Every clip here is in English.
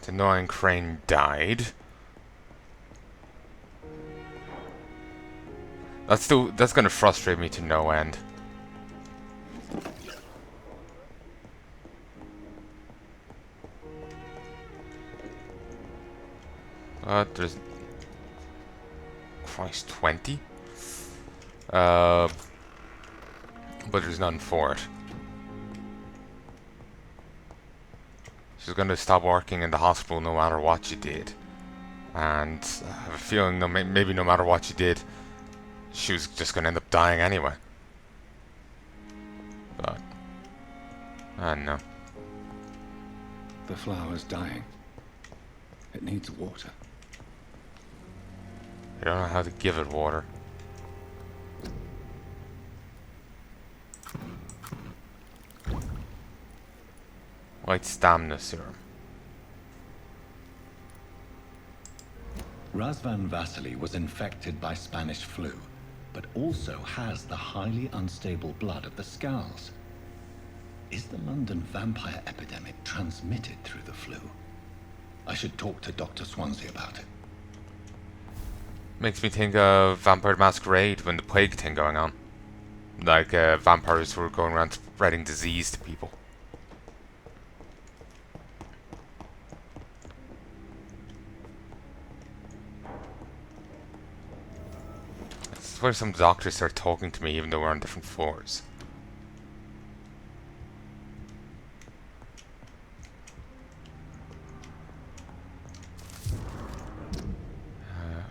The annoying crane died. That's gonna frustrate me to no end. There's Christ 20. But there's none for it. She's gonna stop working in the hospital no matter what you did, and I have a feeling maybe no matter what you did, she was just gonna end up dying anyway. But I don't know. The flower's dying. It needs water. I don't know how to give it water. White stamina serum. Razvan Vasily was infected by Spanish flu, but also has the highly unstable blood of the Scowls. Is the London vampire epidemic transmitted through the flu? I should talk to Dr. Swansea about it. Makes me think of Vampire Masquerade when the plague thing going on. Like vampires who were going around spreading disease to people. This is where some doctors start talking to me even though we're on different floors.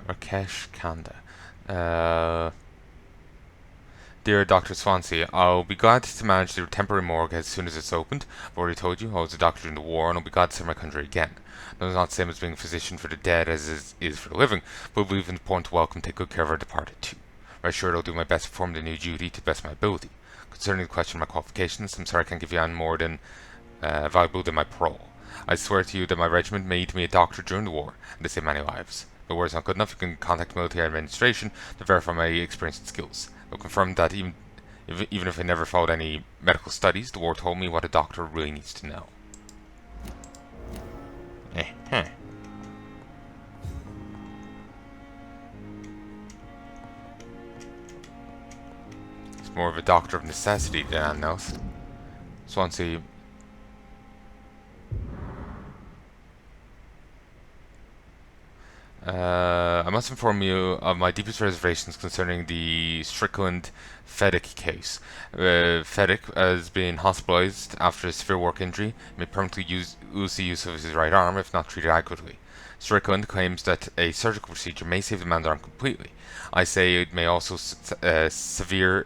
Rakesh Kanda. Dear Dr. Swansea, I'll be glad to manage the temporary morgue as soon as it's opened. I've already told you I was a doctor during the war and I'll be glad to serve my country again. It's not the same as being a physician for the dead as it is for the living, but I believe it's important to welcome and take good care of our departed too. Rest assured I'll do my best to perform the new duty to the best of my ability. Concerning the question of my qualifications, I'm sorry I can't give you any more than valuable than my parole. I swear to you that my regiment made me a doctor during the war, and they saved many lives. If the word is not good enough, you can contact military administration to verify my experience and skills. I'll confirm that even if I never followed any medical studies, the war told me what a doctor really needs to know. It's more of a doctor of necessity than anything else. Swansea. I must inform you of my deepest reservations concerning the Strickland Feddick case. Feddick has been hospitalized after a severe work injury and may permanently lose the use of his right arm if not treated adequately. Strickland claims that a surgical procedure may save the man's arm completely. I say it may also sever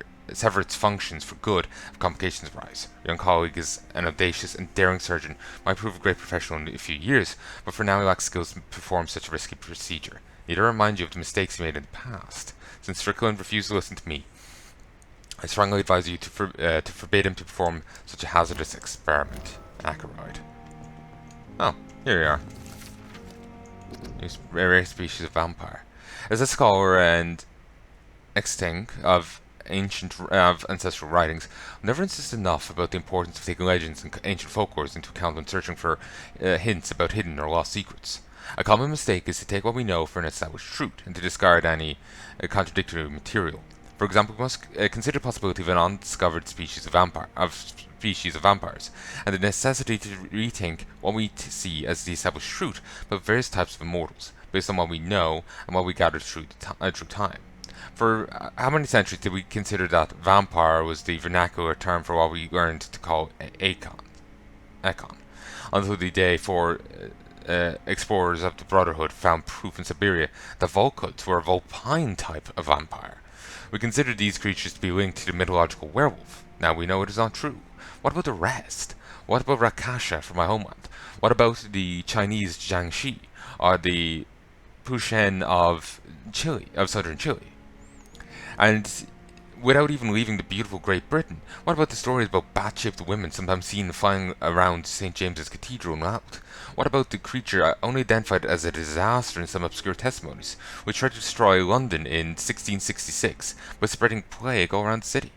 its functions for good if complications arise. Your young colleague is an audacious and daring surgeon, might prove a great professional in a few years, but for now he lacks skills to perform such a risky procedure. Need to remind you of the mistakes he made in the past. Since Strickland refused to listen to me, I strongly advise you to forbid him to perform such a hazardous experiment. Acheroid. Oh, here we are. New rare species of vampire. As a scholar and extinct of ancestral writings, I've never insisted enough about the importance of taking legends and ancient folklores into account when searching for hints about hidden or lost secrets. A common mistake is to take what we know for an established truth and to discard any contradictory material. For example, we must consider the possibility of an undiscovered species of vampires, and the necessity to rethink what we see as the established truth about various types of immortals, based on what we know and what we gathered through time. For how many centuries did we consider that vampire was the vernacular term for what we learned to call Econ, until the day four explorers of the Brotherhood found proof in Siberia that Volkuds were a Vulpine type of vampire. We considered these creatures to be linked to the mythological werewolf. Now we know it is not true. What about the rest? What about Rakasha from my homeland? What about the Chinese Jiangxi, or the Pushen of southern Chile? And without even leaving the beautiful Great Britain, what about the stories about bat-shaped women sometimes seen flying around St. James's Cathedral and out? What about the creature only identified as a disaster in some obscure testimonies, which tried to destroy London in 1666 by spreading plague all around the city?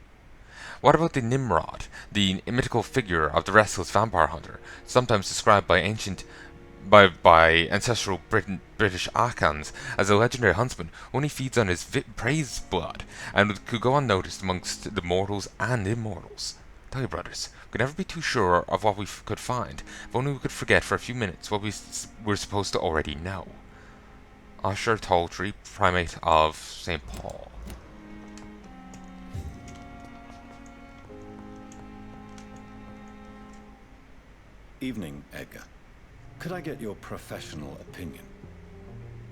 What about the Nimrod, the mythical figure of the restless vampire hunter, sometimes described by ancient by ancestral British Akans as a legendary huntsman, only feeds on his prey's blood, and could go unnoticed amongst the mortals and immortals. Tell you, brothers, we could never be too sure of what we could find. If only we could forget for a few minutes what we're supposed to already know. Usher Toltree, primate of St. Paul. Evening, Edgar. Could I get your professional opinion?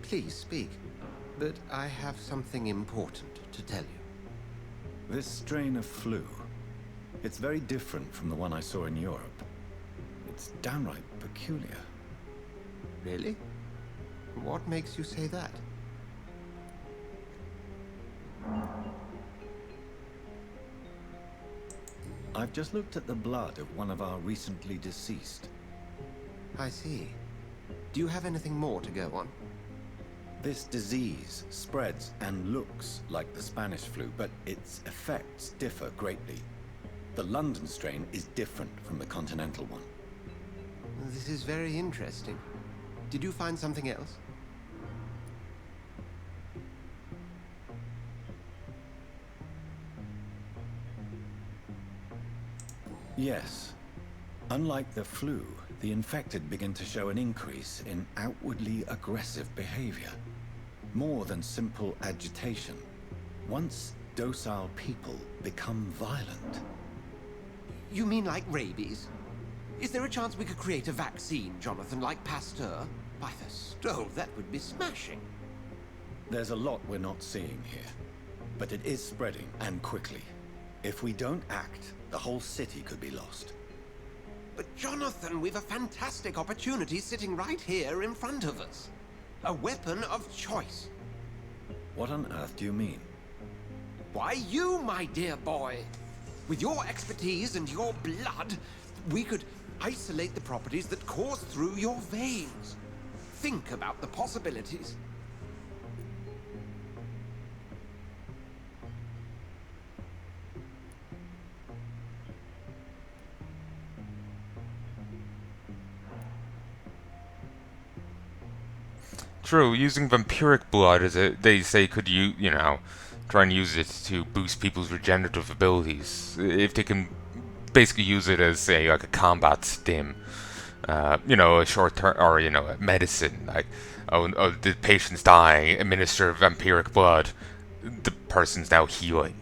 Please speak, but I have something important to tell you. This strain of flu, it's very different from the one I saw in Europe. It's downright peculiar. Really? What makes you say that? I've just looked at the blood of one of our recently deceased. I see. Do you have anything more to go on? This disease spreads and looks like the Spanish flu, but its effects differ greatly. The London strain is different from the continental one. This is very interesting. Did you find something else? Yes. Unlike the flu, the infected begin to show an increase in outwardly aggressive behavior. More than simple agitation. Once docile people become violent. You mean like rabies? Is there a chance we could create a vaccine, Jonathan, like Pasteur? By the stove, that would be smashing. There's a lot we're not seeing here. But it is spreading, and quickly. If we don't act, the whole city could be lost. But Jonathan, we've a fantastic opportunity sitting right here in front of us. A weapon of choice. What on earth do you mean? Why, you, my dear boy. With your expertise and your blood, we could isolate the properties that course through your veins. Think about the possibilities. True, using vampiric blood as they say could try and use it to boost people's regenerative abilities. If they can basically use it as, say, like a combat stim. A short term, or, a medicine, like, the patient's dying, administer vampiric blood, the person's now healing,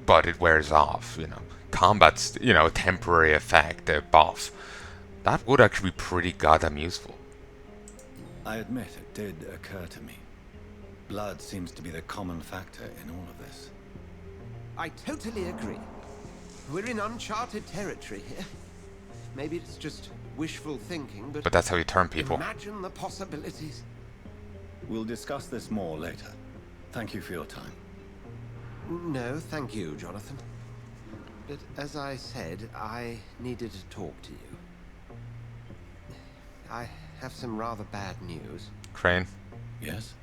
but it wears off, Combat's, a temporary effect, a buff. That would actually be pretty goddamn useful. I admit it did occur to me. Blood seems to be the common factor in all of this. I totally agree. We're in uncharted territory here. Maybe it's just wishful thinking, but that's how you turn people. Imagine the possibilities. We'll discuss this more later. Thank you for your time. No, thank you, Jonathan. But as I said, I needed to talk to you. I have some rather bad news. Crane? Yes?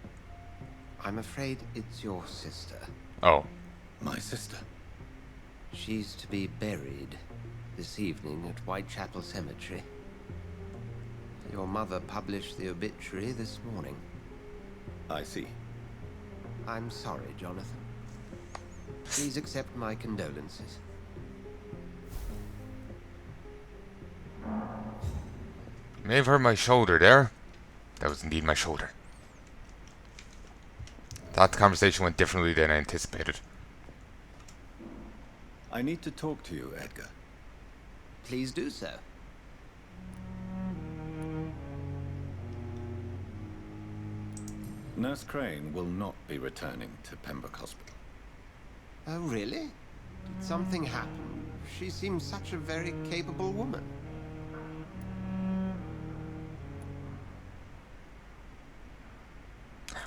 I'm afraid it's your sister. Oh. My sister? She's to be buried this evening at Whitechapel Cemetery. Your mother published the obituary this morning. I see. I'm sorry, Jonathan. Please accept my condolences. May have hurt my shoulder there. That was indeed my shoulder. Thought the conversation went differently than I anticipated. I need to talk to you, Edgar. Please do so. Nurse Crane will not be returning to Pembroke Hospital. Oh, really? Did something happen? She seems such a very capable woman.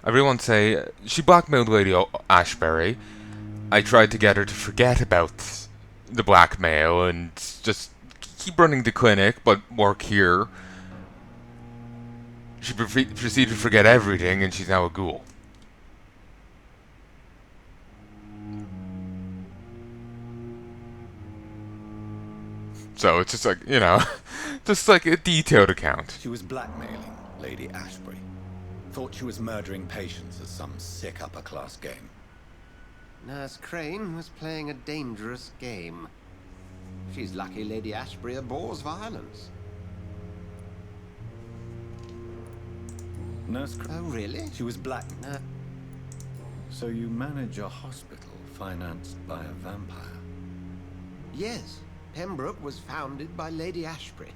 Everyone say she blackmailed Lady Ashbury. I tried to get her to forget about the blackmail and just keep running the clinic, but work here. She proceeded to forget everything, and she's now a ghoul. So it's just like, Just like a detailed account. She was blackmailing Lady Ashbury. Thought she was murdering patients as some sick upper-class game. Nurse Crane was playing a dangerous game. She's lucky Lady Ashbury abhors violence. Nurse Oh, really? She was black. No. So you manage a hospital financed by a vampire? Yes. Pembroke was founded by Lady Ashbury.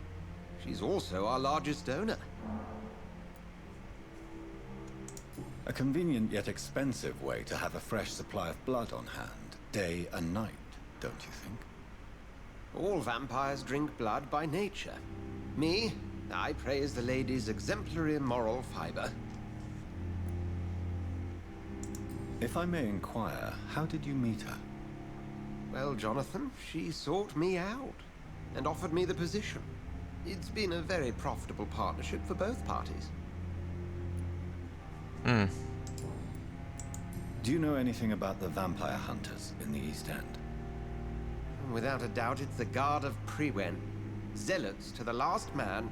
She's also our largest donor. A convenient yet expensive way to have a fresh supply of blood on hand, day and night, don't you think? All vampires drink blood by nature. Me, I praise the lady's exemplary moral fiber. If I may inquire, how did you meet her? Well, Jonathan, she sought me out and offered me the position. It's been a very profitable partnership for both parties. Do you know anything about the vampire hunters in the East End? Without a doubt, it's the Guard of Prewen. Zealots to the last man.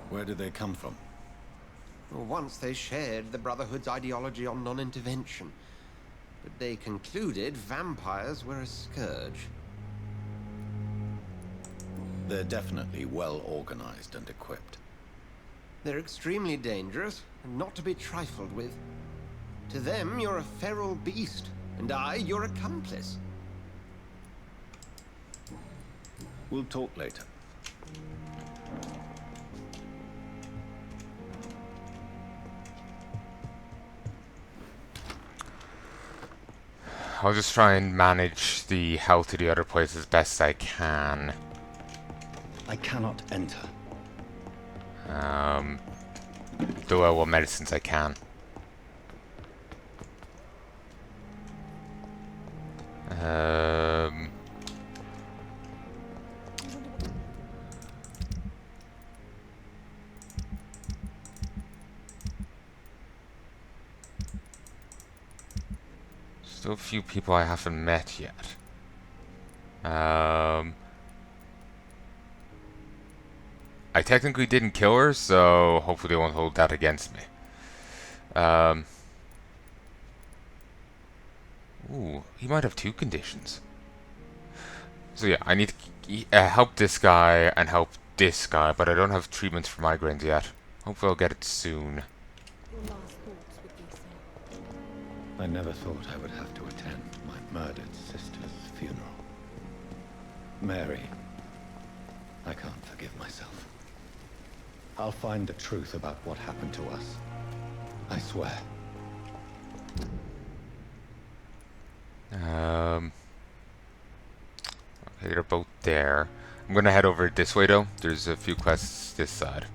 Where did they come from? Once they shared the Brotherhood's ideology on non-intervention, but they concluded vampires were a scourge. They're definitely well organized and equipped. They're extremely dangerous and not to be trifled with. To them, you're a feral beast, and I, your accomplice. We'll talk later. I'll just try and manage the health of the other place as best I can. I cannot enter. Do what medicines I can. Still a few people I haven't met yet. I technically didn't kill her, so hopefully they won't hold that against me. Ooh, he might have two conditions. So yeah, I need to help this guy and help this guy, but I don't have treatments for migraines yet. Hopefully I'll get it soon. Your last thoughts would be so. I never thought I would have to attend my murdered sister's funeral. Mary, I can't forgive myself. I'll find the truth about what happened to us. I swear. Okay, they're both there. I'm gonna head over this way though. There's a few quests this side.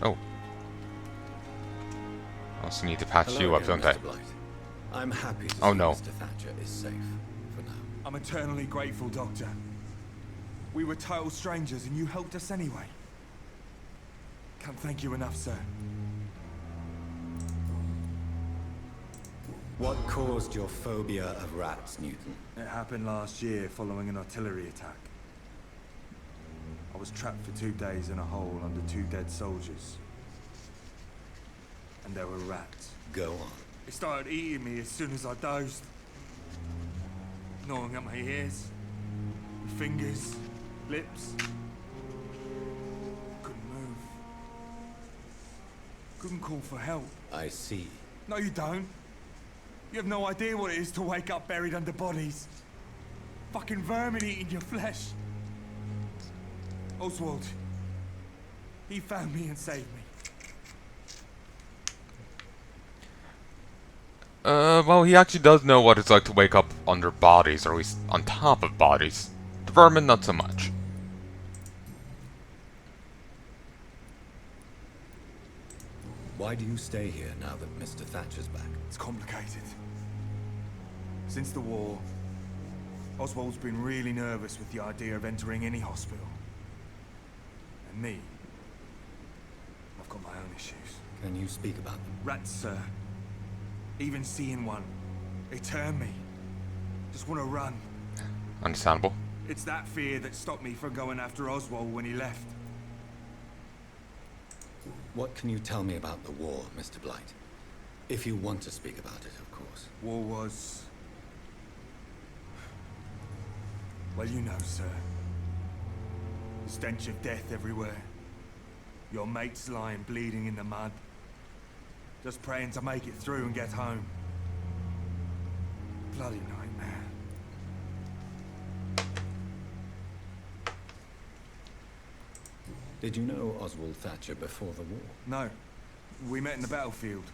Oh. I also need to patch you up, don't I? Mr. Blight. I'm happy to Oh, see no. Mr. Thatcher is safe for now. I'm eternally grateful, Doctor. We were total strangers and you helped us anyway. Can't thank you enough, sir. What caused your phobia of rats, Newton? It happened last year following an artillery attack. I was trapped for 2 days in a hole under 2 dead soldiers. And there were rats. Go on. They started eating me as soon as I dozed. Gnawing at my ears, fingers, lips. Couldn't move. Couldn't call for help. I see. No, you don't. You have no idea what it is to wake up buried under bodies. Fucking vermin eating your flesh. Oswald. He found me and saved me. Well, he actually does know what it's like to wake up under bodies, or at least on top of bodies. The vermin, not so much. Why do you stay here now that Mr. Thatcher's back? It's complicated. Since the war, Oswald's been really nervous with the idea of entering any hospital. And me, I've got my own issues. Can you speak about them? Rats, sir. Even seeing one, it turned me. Just want to run. Understandable. It's that fear that stopped me from going after Oswald when he left. What can you tell me about the war, Mr. Blight? If you want to speak about it, of course. War was... well, you know, sir. The stench of death everywhere. Your mates lying bleeding in the mud. Just praying to make it through and get home. Bloody nightmare. Did you know Oswald Thatcher before the war? No. We met in the battlefield.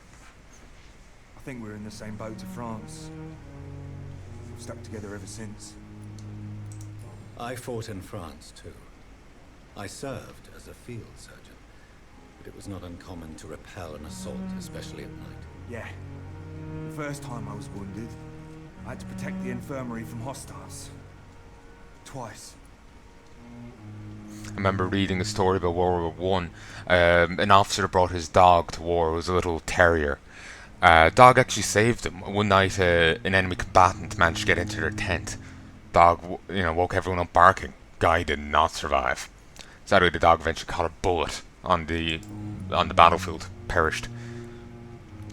I think we're in the same boat to France. We've stuck together ever since. I fought in France, too. I served as a field surgeon, but it was not uncommon to repel an assault, especially at night. Yeah. The first time I was wounded, I had to protect the infirmary from hostiles. Twice. I remember reading a story about World War One. An officer brought his dog to war. It was a little terrier. Dog actually saved him. One night, an enemy combatant managed to get into their tent. Dog, woke everyone up barking. Guy did not survive. Sadly, the dog eventually caught a bullet on the battlefield. Perished.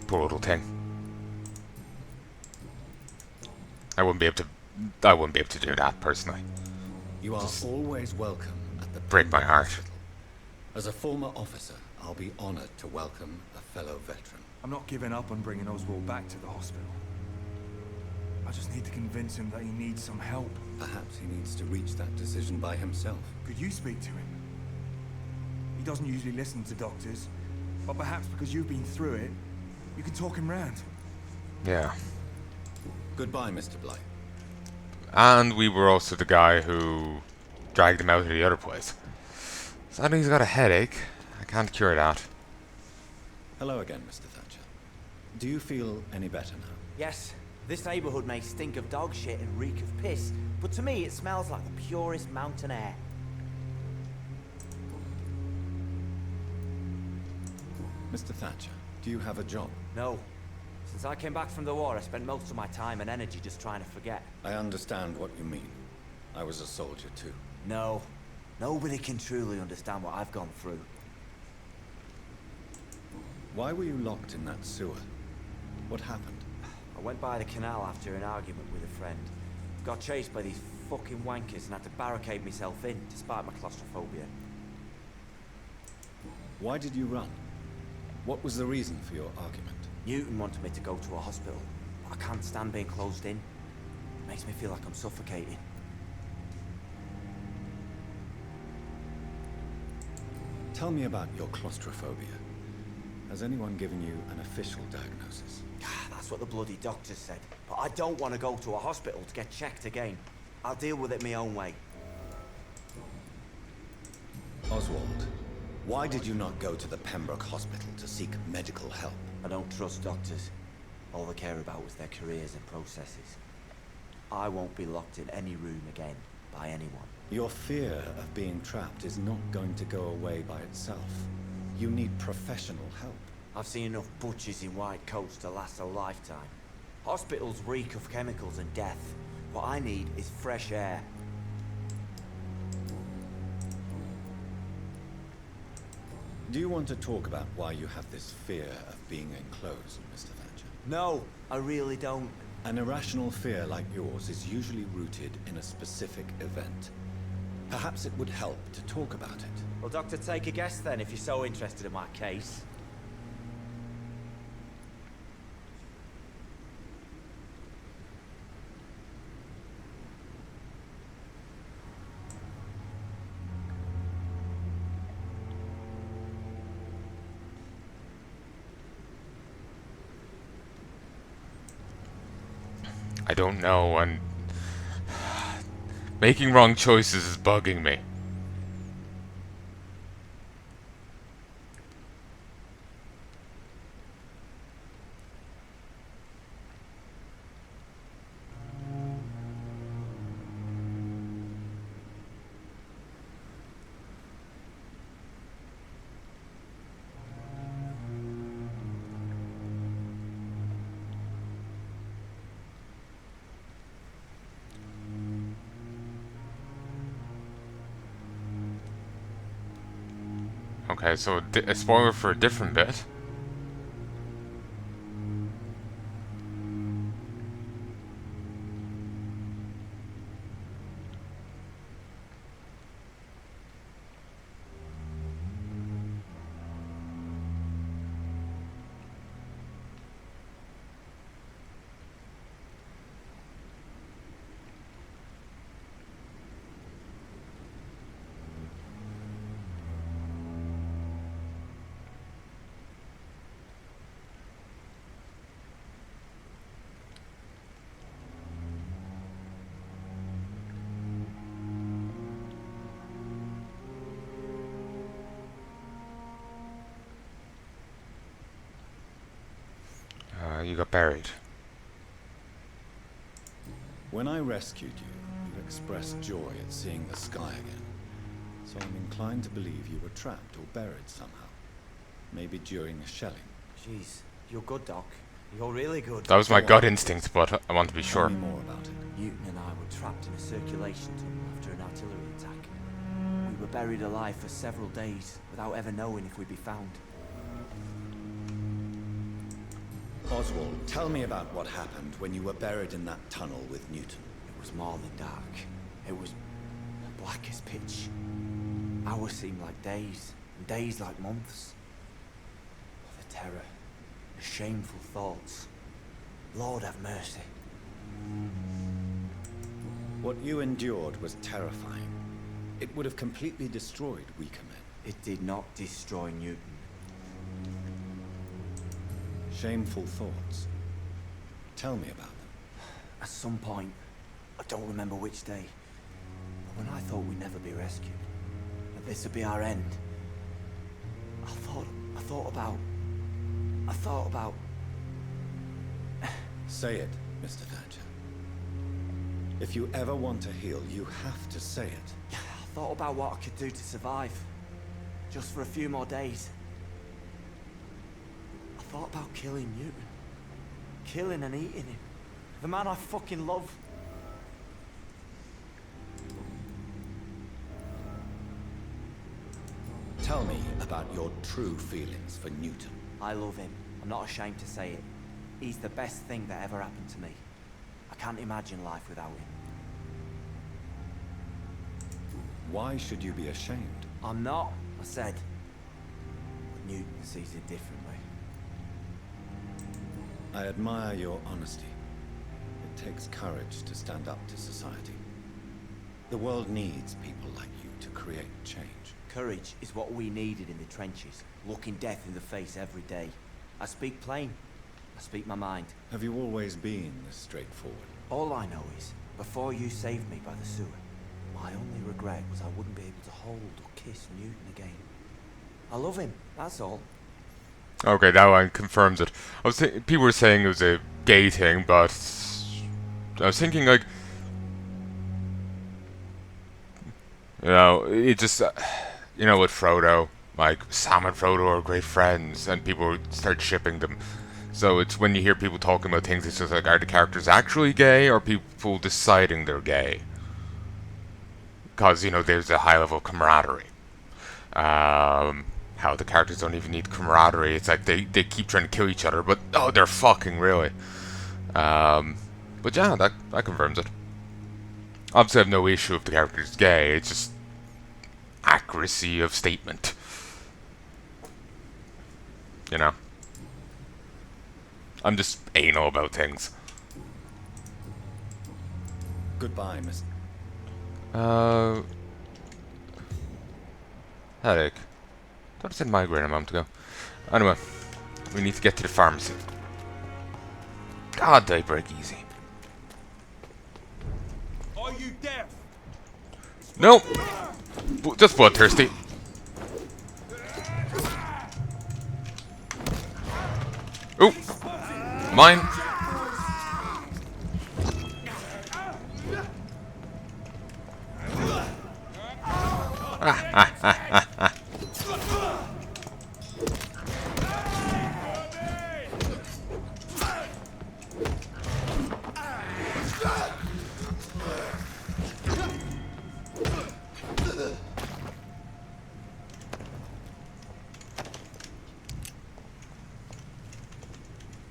Poor little thing. I wouldn't be able to do that personally. You are always welcome at the Break my heart. Hospital. As a former officer, I'll be honored to welcome a fellow veteran. I'm not giving up on bringing Oswald back to the hospital. I just need to convince him that he needs some help. Perhaps he needs to reach that decision by himself. Could you speak to him? He doesn't usually listen to doctors, but perhaps because you've been through it, you can talk him round. Yeah. Goodbye, Mr. Blight. And we were also the guy who dragged him out of the other place. Sadly, he's got a headache. I can't cure that. Hello again, Mr. Thatcher. Do you feel any better now? Yes, this neighborhood may stink of dog shit and reek of piss, but to me it smells like the purest mountain air. Mr. Thatcher, do you have a job? No. Since I came back from the war, I spent most of my time and energy just trying to forget. I understand what you mean. I was a soldier too. No. Nobody can truly understand what I've gone through. Why were you locked in that sewer? What happened? I went by the canal after an argument with a friend. Got chased by these fucking wankers and had to barricade myself in, despite my claustrophobia. Why did you run? What was the reason for your argument? Newton wanted me to go to a hospital, but I can't stand being closed in. It makes me feel like I'm suffocating. Tell me about your claustrophobia. Has anyone given you an official diagnosis? That's what the bloody doctors said. But I don't want to go to a hospital to get checked again. I'll deal with it my own way. Oswald, why did you not go to the Pembroke Hospital to seek medical help? I don't trust doctors. All they care about was their careers and processes. I won't be locked in any room again by anyone. Your fear of being trapped is not going to go away by itself. You need professional help. I've seen enough butchers in white coats to last a lifetime. Hospitals reek of chemicals and death. What I need is fresh air. Do you want to talk about why you have this fear of being enclosed, Mr. Thatcher? No, I really don't. An irrational fear like yours is usually rooted in a specific event. Perhaps it would help to talk about it. Well, Doctor, take a guess then, if you're so interested in my case. I don't know, and making wrong choices is bugging me. Okay, so a spoiler for a different bit. You got buried. When I rescued you, you expressed joy at seeing the sky again. So I'm inclined to believe you were trapped or buried somehow. Maybe during a shelling. Jeez, you're good, Doc. You're really good. That was my Go gut on. instinct, but I want to be Tell sure. me more about it. Newton and I were trapped in a circulation tunnel after an artillery attack. We were buried alive for several days without ever knowing if we'd be found. Oswald, tell me about what happened when you were buried in that tunnel with Newton. It was more than dark. It was black as pitch. Hours seemed like days, and days like months. The terror, the shameful thoughts. Lord have mercy. What you endured was terrifying. It would have completely destroyed weaker men. It did not destroy Newton. Shameful thoughts. Tell me about them. At some point, I don't remember which day, but when I thought we'd never be rescued, that this would be our end, I thought about... Say it, Mr. Thatcher. If you ever want to heal, you have to say it. I thought about what I could do to survive, just for a few more days. I thought about killing Newton. Killing and eating him. The man I fucking love. Tell me about your true feelings for Newton. I love him. I'm not ashamed to say it. He's the best thing that ever happened to me. I can't imagine life without him. Why should you be ashamed? I'm not, I said. But Newton sees it differently. I admire your honesty. It takes courage to stand up to society. The world needs people like you to create change. Courage is what we needed in the trenches, looking death in the face every day. I speak plain. I speak my mind. Have you always been this straightforward? All I know is, before you saved me by the sewer, my only regret was I wouldn't be able to hold or kiss Newton again. I love him, that's all. Okay, that one confirms it. People were saying it was a gay thing, but I was thinking like, you know, it just, you know, with Frodo, like Sam and Frodo are great friends, and people start shipping them. So it's when you hear people talking about things, it's just like, are the characters actually gay, or people deciding they're gay? Because, you know, there's a high level of camaraderie. How the characters don't even need camaraderie. It's like they keep trying to kill each other, but oh, they're fucking really. But yeah, that confirms it. Obviously, I have no issue if the character's gay. It's just accuracy of statement. You know, I'm just anal about things. Goodbye, Miss. Headache. Thought I said migraine a moment ago. Anyway, we need to get to the pharmacy. God, they break easy. Are you deaf? Nope. Just bloodthirsty. Ooh. Mine.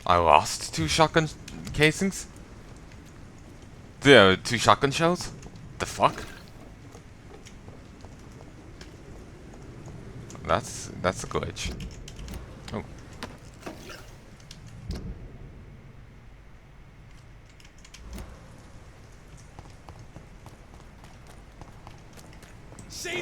I lost 2 shotgun casings? The 2 shotgun shells? The fuck? That's a glitch. Oh. See? We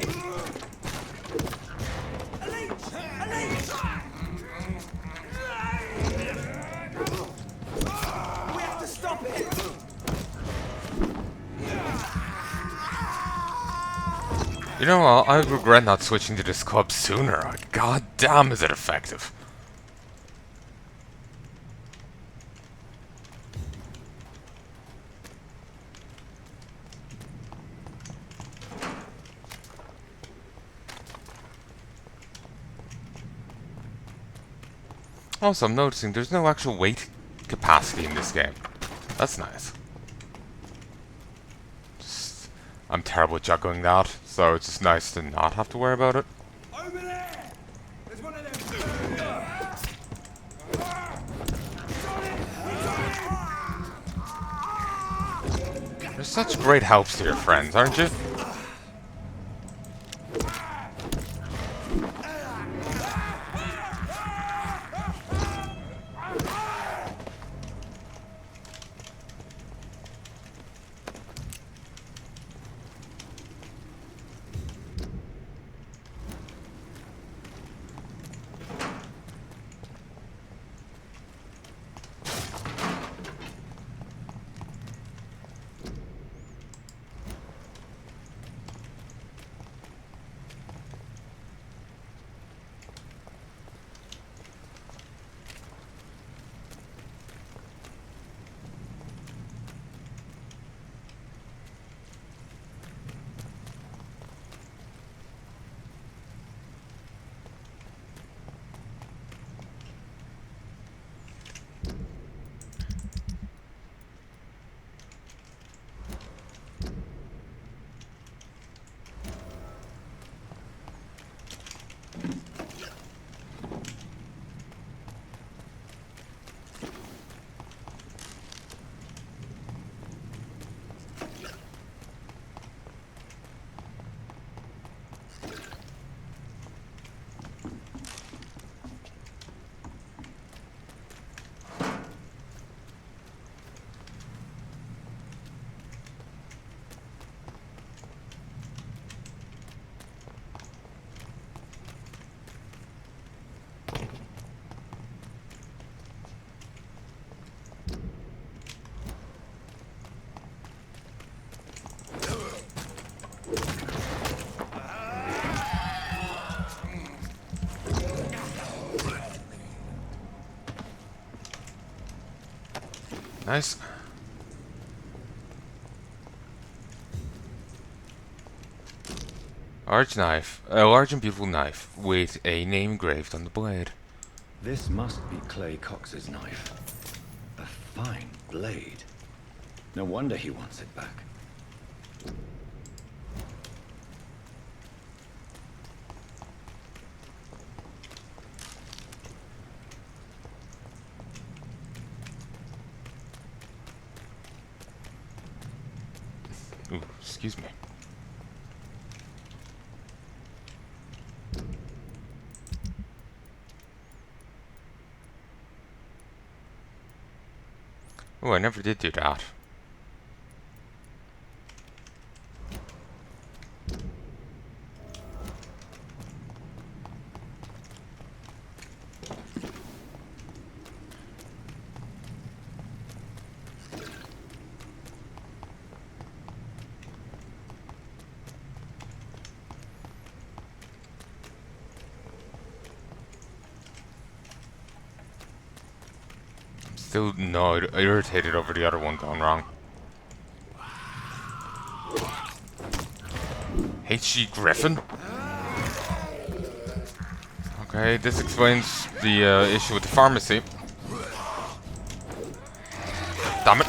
have to stop it. You know what? I regret not switching to this club sooner. God damn, is it effective? Also, I'm noticing there's no actual weight capacity in this game. That's nice. I'm terrible at juggling that, so it's just nice to not have to worry about it. Over there. There's one of them. You're such great helps to your friends, aren't you? Nice. Large knife. A large and beautiful knife with a name engraved on the blade. This must be Clay Cox's knife. A fine blade. No wonder he wants it back. Ooh, excuse me. Oh, I never did do that. Still not irritated over the other one going wrong. H.G. Griffin? Okay, this explains the issue with the pharmacy. Damn it.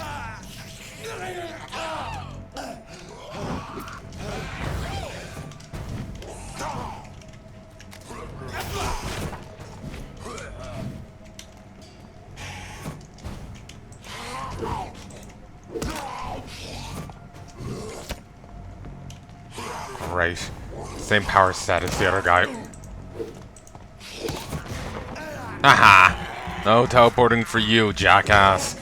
Same power set as the other guy. Haha! No teleporting for you, jackass.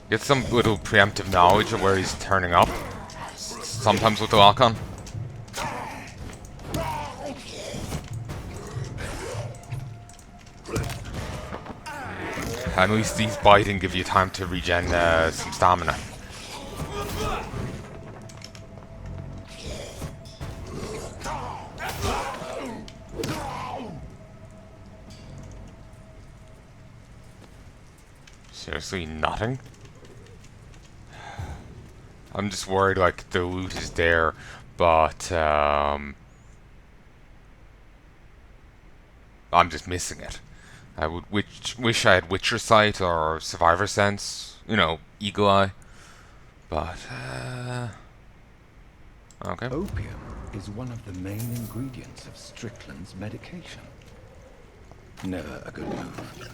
Get some little preemptive knowledge of where he's turning up. Sometimes with the lock-on. At least these biting give you time to regen some stamina. Seriously, nothing? I'm just worried like the loot is there, but I'm just missing it. I would wish I had Witcher Sight or Survivor Sense, you know, Eagle Eye, but okay. Opium is one of the main ingredients of Strickland's medication. Never a good move.